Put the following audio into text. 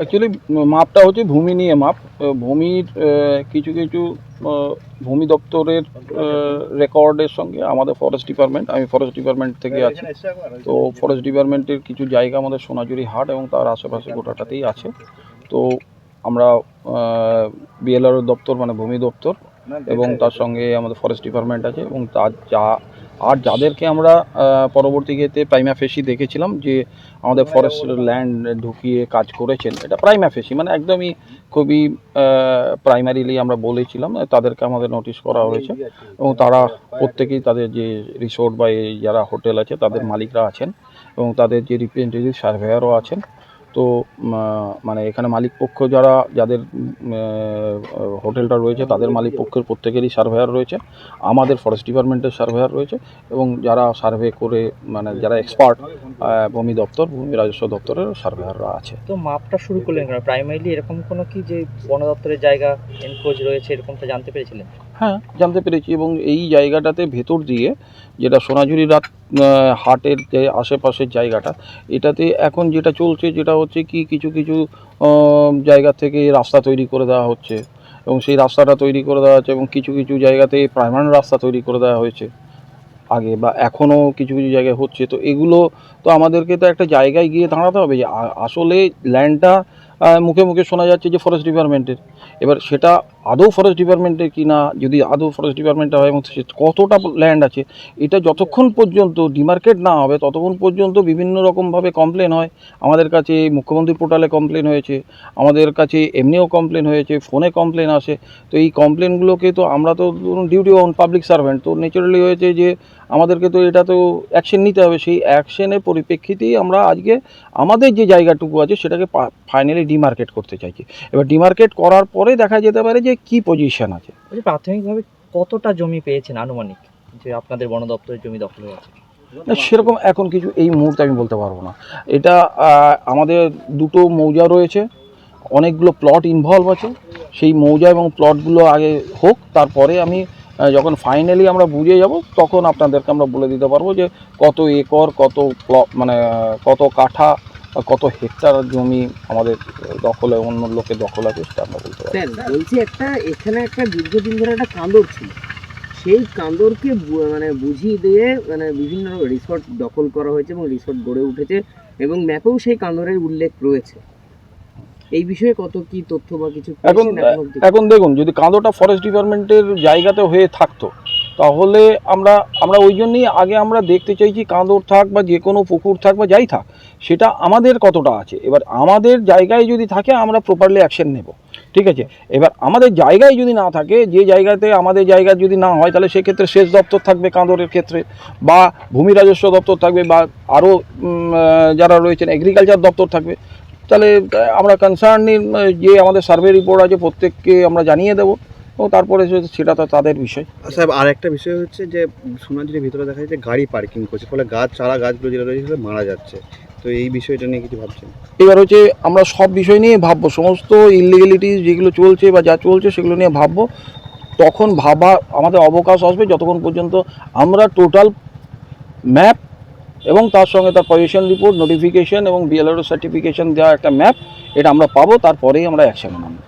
Actually মাপটা হচ্ছে ভূমি নিয়ে মাপ। ভূমির কিছু কিছু ভূমি দপ্তরের রেকর্ডের সঙ্গে আমাদের ফরেস্ট ডিপার্টমেন্ট, আমি ফরেস্ট ডিপার্টমেন্ট থেকে আছি, তো ফরেস্ট ডিপার্টমেন্টের কিছু জায়গা আমাদের সোনাঝুরি হাট এবং তার আশেপাশে গোটাটাতেই আছে। তো আমরা বিএলআরও দপ্তর মানে ভূমি দপ্তর এবং তার সঙ্গে আমাদের ফরেস্ট ডিপার্টমেন্ট আছে এবং তার আর যাদেরকে আমরা পরবর্তী ক্ষেত্রে প্রাইমা ফেসি দেখেছিলাম যে আমাদের ফরেস্ট ল্যান্ড ঢুকিয়ে কাজ করেছেন, এটা প্রাইমা ফেসি মানে একদমই খুবই প্রাইমারিলি আমরা বলেছিলাম, তাদেরকে আমাদের নোটিশ করা হয়েছে এবং তারা প্রত্যেকেই তাদের যে রিসোর্ট বা এই যারা হোটেল আছে তাদের মালিকরা আছেন এবং তাদের যে রিপ্রেজেন্টেটিভ সার্ভেয়ারও আছেন। তো মানে এখানে মালিক পক্ষ যাদের হোটেলটা রয়েছে তাদের মালিক পক্ষের প্রত্যেকেরই সার্ভেয়ার রয়েছে, আমাদের ফরেস্ট ডিপার্টমেন্টের সার্ভেয়ার রয়েছে এবং যারা সার্ভে করে মানে যারা এক্সপার্ট ভূমি দপ্তর, ভূমি রাজস্ব দপ্তরের সার্ভেয়াররা আছে। তো মাপটা শুরু করলেন কেন? প্রাইমারিলি এরকম কোনো কি যে বন দপ্তরের জায়গা এনক্রোচ রয়েছে এরকমটা জানতে পেরেছিলেন? হ্যাঁ, জানতে পেরেছি এবং এই জায়গাটাতে ভেতর দিয়ে যেটা সোনাঝুরি হাটের যে আশেপাশের জায়গাটা, এটাতে এখন যেটা চলছে যেটা হচ্ছে কি কিছু কিছু জায়গা থেকে রাস্তা তৈরি করে দেওয়া হচ্ছে এবং সেই রাস্তাটা তৈরি করে দেওয়া হচ্ছে এবং কিছু কিছু জায়গাতে পার্মানেন্ট রাস্তা তৈরি করে দেওয়া হয়েছে আগে বা এখনও কিছু কিছু জায়গায় হচ্ছে। তো এগুলো তো আমাদেরকে তো একটা জায়গায় গিয়ে দাঁড়াতে হবে যে আসলে ল্যান্ডটা মুখে মুখে শোনা যাচ্ছে যে ফরেস্ট ডিপার্টমেন্টের, এবার সেটা আদৌ ফরেস্ট ডিপার্টমেন্টের কি না, যদি আদৌ ফরেস্ট ডিপার্টমেন্টের হয় এবং কতটা ল্যান্ড আছে, এটা যতক্ষণ পর্যন্ত ডিমার্কেট না হবে ততক্ষণ পর্যন্ত বিভিন্ন রকমভাবে কমপ্লেন হয়। আমাদের কাছে মুখ্যমন্ত্রী পোর্টালে কমপ্লেন হয়েছে, আমাদের কাছে এমনিও কমপ্লেন হয়েছে, ফোনে কমপ্লেন আসে। তো এই কমপ্লেনগুলোকে তো আমরা তো ধরুন ডিউটি অন পাবলিক সার্ভেন্ট, তো ন্যাচারালি হয়েছে যে আমাদেরকে তো এটা তো অ্যাকশন নিতে হবে। সেই অ্যাকশনের পরিপ্রেক্ষিতেই আমরা আজকে আমাদের যে জায়গাটুকু আছে সেটাকে ফাইনালি ডিমার্কেট করতে চাইছি। এবার ডিমার্কেট করার পরে দেখা যেতে পারে যে কী পজিশন আছে। প্রাথমিকভাবে কতটা জমি পেয়েছেন আনুমানিক যে আপনাদের বন দপ্তরের জমি দখল হয়ে আছে? না, সেরকম এখন কিছু এই মুহূর্তে আমি বলতে পারবো না। এটা আমাদের দুটো মৌজা রয়েছে, অনেকগুলো প্লট ইনভলভ আছে। সেই মৌজা এবং প্লটগুলো আগে হোক, তারপরে আমি যখন ফাইনালি আমরা বুঝে যাব তখন আপনাদেরকে আমরা বলে দিতে পারবো যে কত একর, কত মানে কত কাঠা, কত হেক্টর জমি আমাদের দখলে, অন্য লোকের দখল আছে, সেটা আমরা বলতে পারবো। বলছি এখানে একটা দীর্ঘদিন ধরে একটা কান্দর ছিল, সেই কান্দরকে মানে বুঝিয়ে দিয়ে মানে বিভিন্ন রিসোর্ট দখল করা হয়েছে এবং রিসোর্ট গড়ে উঠেছে এবং ম্যাপেও সেই কান্দরের উল্লেখ রয়েছে। এই বিষয়ে কত কি তথ্য বা কিছু এখন দেখুন, যদি কাঁদোটা ফরেস্ট ডিপার্টমেন্টের জায়গাতে হয়ে থাকতো তাহলে আমরা ওই জন্যই আগে আমরা দেখতে চাইছি কাঁদর থাক বা যে কোনো পুকুর থাক বা যাই থাক, সেটা আমাদের কতটা আছে। এবার আমাদের জায়গায় যদি থাকে আমরা প্রপারলি অ্যাকশন নেব, ঠিক আছে। এবার আমাদের জায়গায় যদি না থাকে, যে জায়গাতে আমাদের জায়গা যদি না হয়, তাহলে সেক্ষেত্রে সেচ দপ্তর থাকবে কাঁদরের ক্ষেত্রে, বা ভূমি রাজস্ব দপ্তর থাকবে, বা আরও যারা রয়েছেন এগ্রিকালচার দপ্তর থাকবে। তাহলে আমরা কনসার্ন যে আমাদের সার্ভে রিপোর্ট আছে প্রত্যেককে আমরা জানিয়ে দেবো ও তারপরে সেটা তো তাদের বিষয়। সাহেব, আর একটা বিষয় হচ্ছে যে সোনাঝুরির ভিতরে দেখা যাচ্ছে গাড়ি পার্কিং করছে, ফলে চারা গাছগুলো যেটা রয়েছে মারা যাচ্ছে। তো এই বিষয়টা নিয়ে কিছু ভাবছেন? এবার হচ্ছে আমরা সব বিষয় নিয়ে ভাববো, সমস্ত ইললিগ্যালিটিস যেগুলো চলছে বা যা চলছে সেগুলো নিয়ে ভাববো। তখন ভাবা আমাদের অবকাশ আসবে যতক্ষণ পর্যন্ত আমরা টোটাল ম্যাপ এবং তার সঙ্গে তার পজিশন রিপোর্ট, নোটিফিকেশন এবং বিএলআরও সার্টিফিকেশন দেওয়া একটা ম্যাপ, এটা আমরা পাবো, তারপরেই আমরা অ্যাকশনে নামবো।